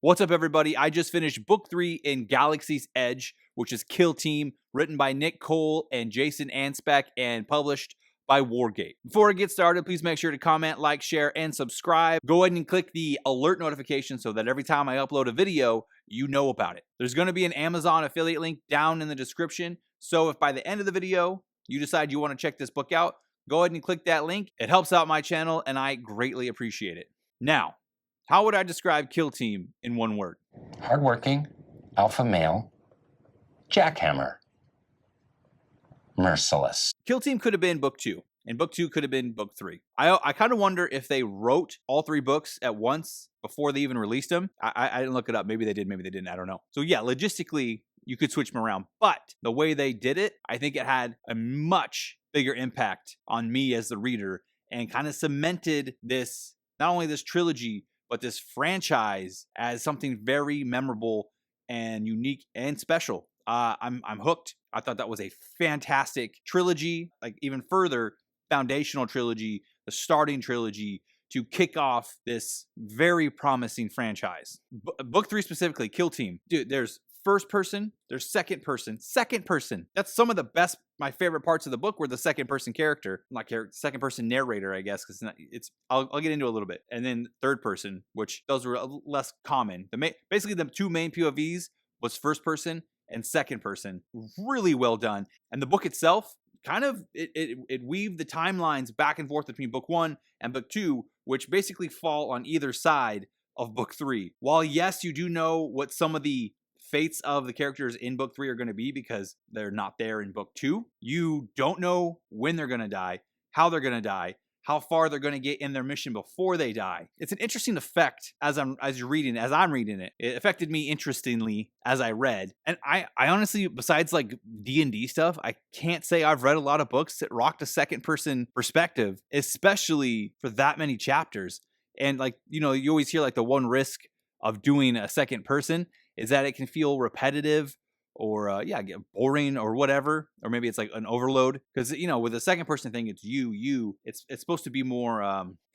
What's up, everybody? I just finished book 3 in Galaxy's Edge, which is Kill Team, written by Nick Cole and Jason Anspach and published by Wargate. Before I get started, please make sure to comment, like, share, and subscribe. Go ahead and click the alert notification so that every time I upload a video, you know about it. There's going to be an Amazon affiliate link down in the description, so if by the end of the video you decide you want to check this book out, go ahead and click that link. It helps out my channel, and I greatly appreciate it. Now, how would I describe Kill Team in one word? Hardworking, alpha male, jackhammer, merciless. Kill Team could have been book 2, and book 2 could have been book 3. I kind of wonder if they wrote all 3 books at once before they even released them. I didn't look it up. Maybe they did, maybe they didn't. I don't know. So yeah, logistically, you could switch them around. But the way they did it, I think it had a much bigger impact on me as the reader and kind of cemented this, not only this trilogy, but this franchise as something very memorable and unique and special. I'm hooked. I thought that was a fantastic trilogy, like even further foundational trilogy, the starting trilogy to kick off this very promising franchise. Book 3 specifically, Kill Team. Dude, there's first person, there's second person. That's some of the best, my favorite parts of the book were the second person character, not character, second person narrator, I guess, because I'll get into it a little bit. And then third person, which those were less common. Basically the two main POVs was first person and second person. Really well done. And the book itself, kind of, it weaved the timelines back and forth between book 1 and book 2, which basically fall on either side of book 3. While yes, you do know what some of the fates of the characters in book 3 are going to be because they're not there in book 2. You don't know when they're going to die, how they're going to die, how far they're going to get in their mission before they die. It's an interesting effect as I'm reading it. It affected me interestingly as I read. And I honestly, besides like D&D stuff, I can't say I've read a lot of books that rocked a second person perspective, especially for that many chapters. And like, you know, you always hear like the one risk of doing a second person is that it can feel repetitive or get boring or whatever, or maybe it's like an overload because, you know, with the second person thing, it's it's supposed to be more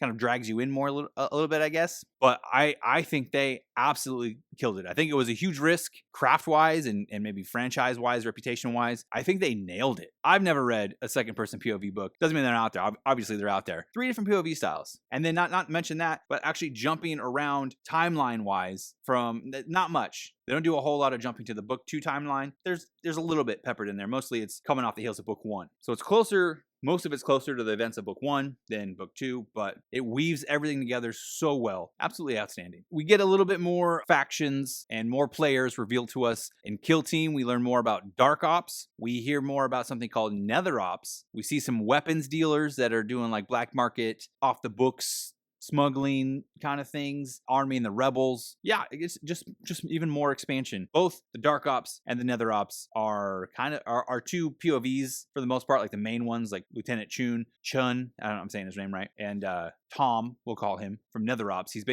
kind of drags you in more a little bit, I guess. But I think they absolutely killed it. I think it was a huge risk craft wise and maybe franchise wise, reputation wise. I think they nailed it. I've never read a second person POV book. Doesn't mean they're not out there. Obviously they're out there. 3 different POV styles. And then not mention that, but actually jumping around timeline wise from not much. They don't do a whole lot of jumping to the book 2 timeline. There's a little bit peppered in there. Mostly it's coming off the heels of book 1. So it's closer, most of it's closer to the events of book 1 than book 2, but it weaves everything together so well. Absolutely outstanding. We get a little bit more factions and more players revealed to us. In Kill Team, we learn more about Dark Ops. We hear more about something called Nether Ops. We see some weapons dealers that are doing like black market, off the books, smuggling kind of things, Army and the Rebels. Yeah, it's just even more expansion. Both the Dark Ops and the Nether Ops are kind of are 2 POVs for the most part, like the main ones, like Lieutenant Chun. I don't know if I'm saying his name right. And Tom, we'll call him, from Nether Ops. He's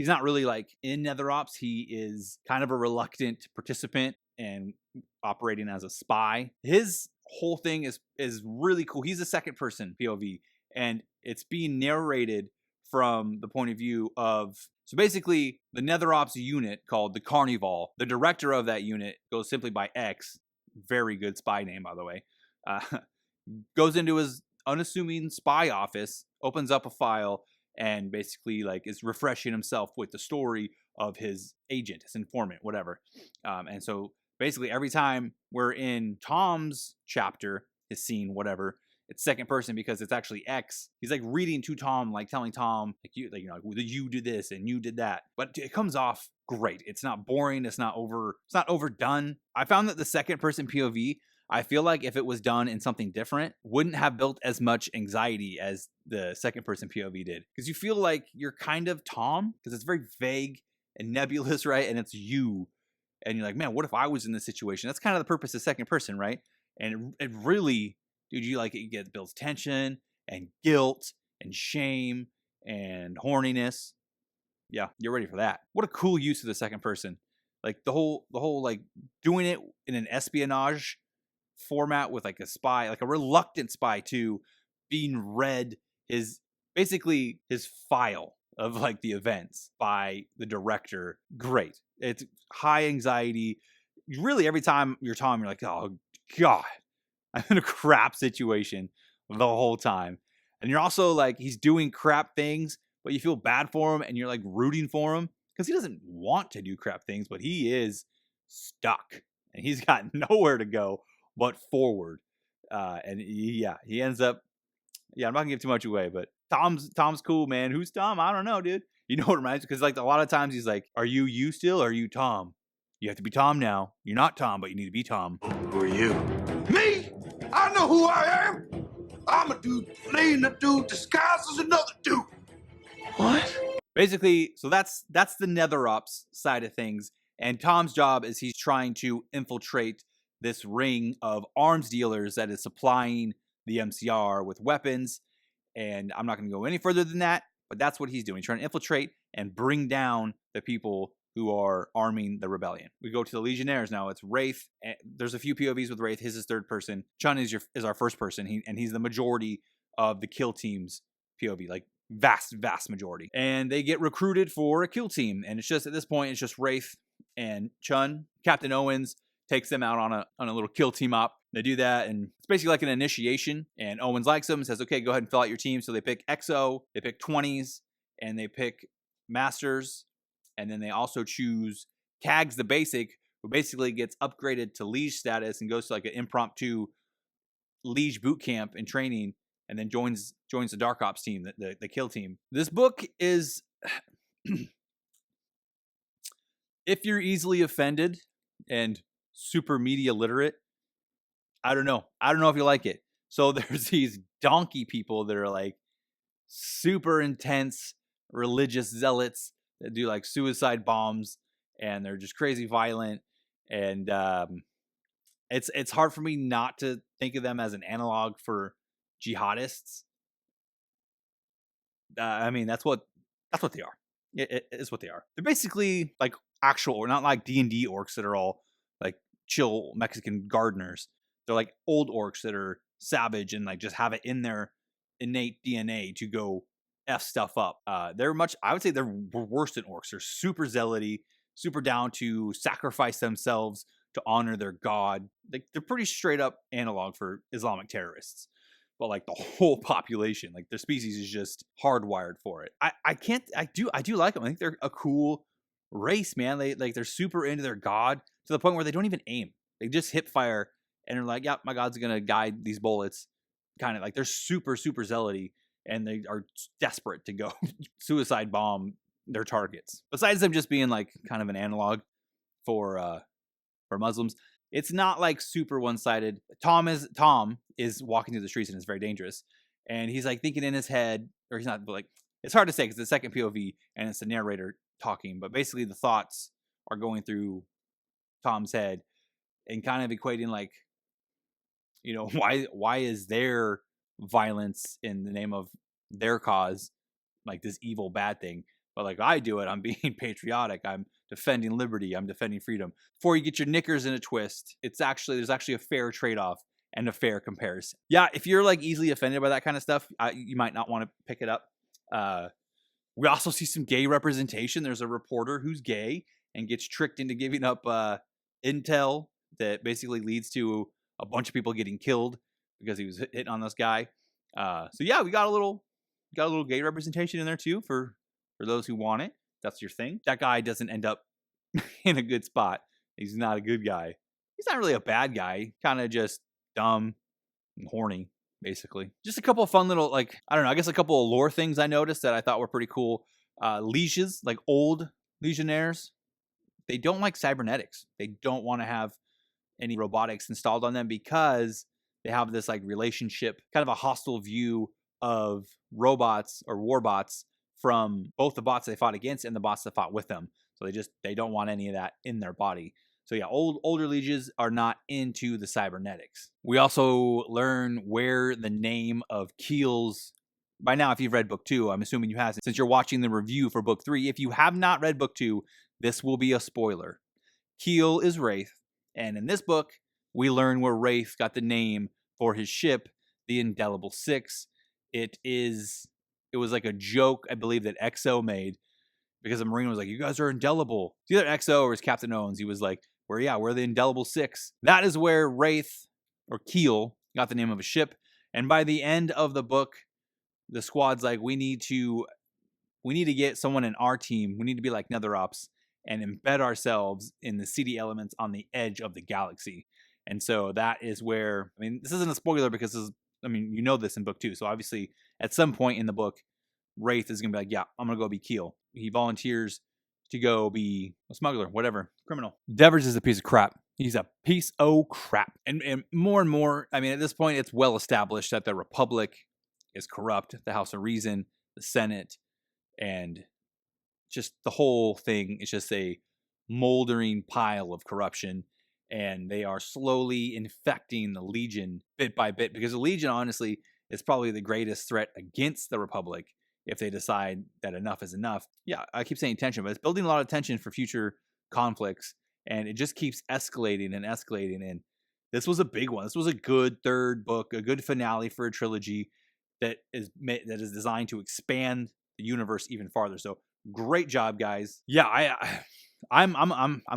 not really like in Nether Ops. He is kind of a reluctant participant and operating as a spy. His whole thing is really cool. He's a second person POV, and it's being narrated from the point of view of, so basically the Nether Ops unit called the Carnival, the director of that unit goes simply by X, very good spy name by the way, goes into his unassuming spy office, opens up a file, and basically like is refreshing himself with the story of his agent, his informant, whatever. And so basically every time we're in Tom's chapter, his scene, whatever, it's second person because it's actually X. He's like reading to Tom, like telling Tom, you did this and you did that. But it comes off great. It's not boring. It's not overdone. I found that the second person POV, I feel like if it was done in something different, wouldn't have built as much anxiety as the second person POV did. Because you feel like you're kind of Tom, because it's very vague and nebulous, right? And it's you. And you're like, man, what if I was in this situation? That's kind of the purpose of second person, right? And it really, dude, it builds tension and guilt and shame and horniness. Yeah, you're ready for that. What a cool use of the second person. Like the whole like doing it in an espionage format with like a spy, like a reluctant spy too, being read basically his file of like the events by the director. Great. It's high anxiety. Really, every time you're Tom, you're like, oh God, I'm in a crap situation the whole time. And you're also like, he's doing crap things, but you feel bad for him and you're like rooting for him because he doesn't want to do crap things, but he is stuck and he's got nowhere to go but forward. He ends up, I'm not gonna give too much away, but Tom's cool, man. Who's Tom? I don't know, dude. You know what it reminds me? Because like a lot of times he's like, are you still? Or are you Tom? You have to be Tom now. You're not Tom, but you need to be Tom. Who are you? Me? I know who I am. I'm a dude playing a dude disguised as another dude. What? Basically, so that's the Nether Ops side of things. And Tom's job is he's trying to infiltrate this ring of arms dealers that is supplying the MCR with weapons. And I'm not going to go any further than that, but that's what he's doing. He's trying to infiltrate and bring down the people who are arming the rebellion. We go to the Legionnaires now. It's Wraith. There's a few POVs with Wraith. His is third person. Chun is our first person. He's the majority of the kill team's POV, like vast majority. And they get recruited for a kill team. And it's just, at this point, it's just Wraith and Chun. Captain Owens takes them out on a little kill team op. They do that, and it's basically like an initiation. And Owens likes them and says, okay, go ahead and fill out your team. So they pick XO, they pick 20s, and they pick Masters. And then they also choose Kags the Basic, who basically gets upgraded to Liege status and goes to like an impromptu Liege boot camp and training, and then joins the Dark Ops team, the kill team. This book is, if you're easily offended and super media literate, I don't know if you like it. So there's these donkey people that are like super intense religious zealots that do like suicide bombs, and they're just crazy violent. And it's hard for me not to think of them as an analog for jihadists. I mean, that's what they are. It's what they are. They're basically like actual, or not like D&D orcs that are all like chill Mexican gardeners. They're like old orcs that are savage and like just have it in their innate DNA to go F stuff up. They're much, I would say they're worse than orcs. They're super zealoty, super down to sacrifice themselves to honor their god. They're pretty straight up analog for Islamic terrorists. But like the whole population, like their species is just hardwired for it. I do like them. I think they're a cool race, man. They're super into their god to the point where they don't even aim. They just hip fire and they're like, yep, my god's gonna guide these bullets. Kind of like they're super zealoty, and they are desperate to go suicide bomb their targets. Besides them just being like kind of an analog for Muslims, it's not like super one-sided. Tom is walking through the streets and it's very dangerous, and he's like thinking in his head, or he's not, but like it's hard to say because it's the second POV and it's the narrator talking, but basically the thoughts are going through Tom's head and kind of equating like, you know, why is there violence in the name of their cause, like this evil bad thing, but like I do it, I'm being patriotic, I'm defending liberty, I'm defending freedom. Before you get your knickers in a twist, there's actually a fair trade-off and a fair comparison. Yeah, if you're like easily offended by that kind of stuff, you might not want to pick it up. We also see some gay representation. There's a reporter who's gay and gets tricked into giving up intel that basically leads to a bunch of people getting killed because he was hitting on this guy. So yeah, we got a little gay representation in there too for those who want it. That's your thing. That guy doesn't end up in a good spot. He's not a good guy. He's not really a bad guy. Kind of just dumb and horny, basically. Just a couple of fun little, like, I don't know, I guess a couple of lore things I noticed that I thought were pretty cool. Lieges, like old Legionnaires, they don't like cybernetics. They don't want to have any robotics installed on them because they have this like relationship, kind of a hostile view of robots or warbots from both the bots they fought against and the bots that fought with them. So they don't want any of that in their body. So yeah, older lieges are not into the cybernetics. We also learn where the name of Keel's, by now if you've read book 2, I'm assuming you have, since you're watching the review for book 3. If you have not read book 2, this will be a spoiler. Keel is Wraith, and in this book, we learn where Wraith got the name for his ship, the Indelible Six. It is It was like a joke, I believe, that XO made because the Marine was like, "You guys are indelible." It's either XO or it's Captain Owens. He was like, we're the indelible 6. That is where Wraith or Keel got the name of a ship. And by the end of the book, the squad's like, we need to get someone in our team. We need to be like NetherOps and embed ourselves in the CD elements on the edge of the galaxy. And so that is where, I mean, this isn't a spoiler because you know this in book 2. So obviously at some point in the book, Wraith is going to be like, yeah, I'm going to go be Keel. He volunteers to go be a smuggler, whatever, criminal. Devers is a piece of crap. He's a piece of crap. And more, I mean, at this point, it's well established that the Republic is corrupt, the House of Reason, the Senate, and just the whole thing is just a moldering pile of corruption. And they are slowly infecting the Legion bit by bit, because the Legion, honestly, is probably the greatest threat against the Republic if they decide that enough is enough. Yeah, I keep saying tension, but it's building a lot of tension for future conflicts, and it just keeps escalating and escalating. And this was a big one. This was a good third book, a good finale for a trilogy that is designed to expand the universe even farther. So great job, guys. Yeah, I'm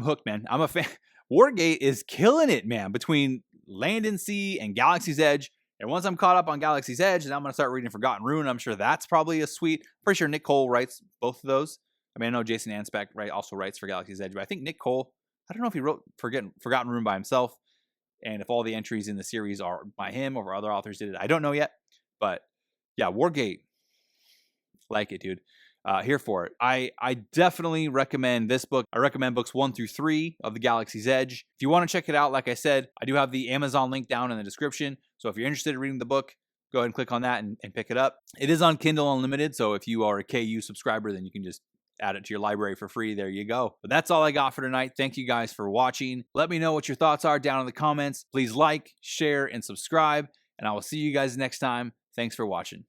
hooked, man. I'm a fan. Wargate is killing it, man, between Land and Sea and Galaxy's Edge. And once I'm caught up on Galaxy's Edge, then I'm going to start reading Forgotten Ruin. I'm sure that's probably a sweet. Pretty sure Nick Cole writes both of those. I mean, I know Jason Anspach also writes for Galaxy's Edge, but I think Nick Cole, I don't know if he wrote Forgotten Ruin by himself, and if all the entries in the series are by him or other authors did it. I don't know yet. But yeah, Wargate. Like it, dude. Here for it. I definitely recommend this book. I recommend books 1 through 3 of the Galaxy's Edge. If you want to check it out, like I said, I do have the Amazon link down in the description. So if you're interested in reading the book, go ahead and click on that and pick it up. It is on Kindle Unlimited, so if you are a KU subscriber, then you can just add it to your library for free. There you go. But that's all I got for tonight. Thank you guys for watching. Let me know what your thoughts are down in the comments. Please like, share, and subscribe, and I will see you guys next time. Thanks for watching.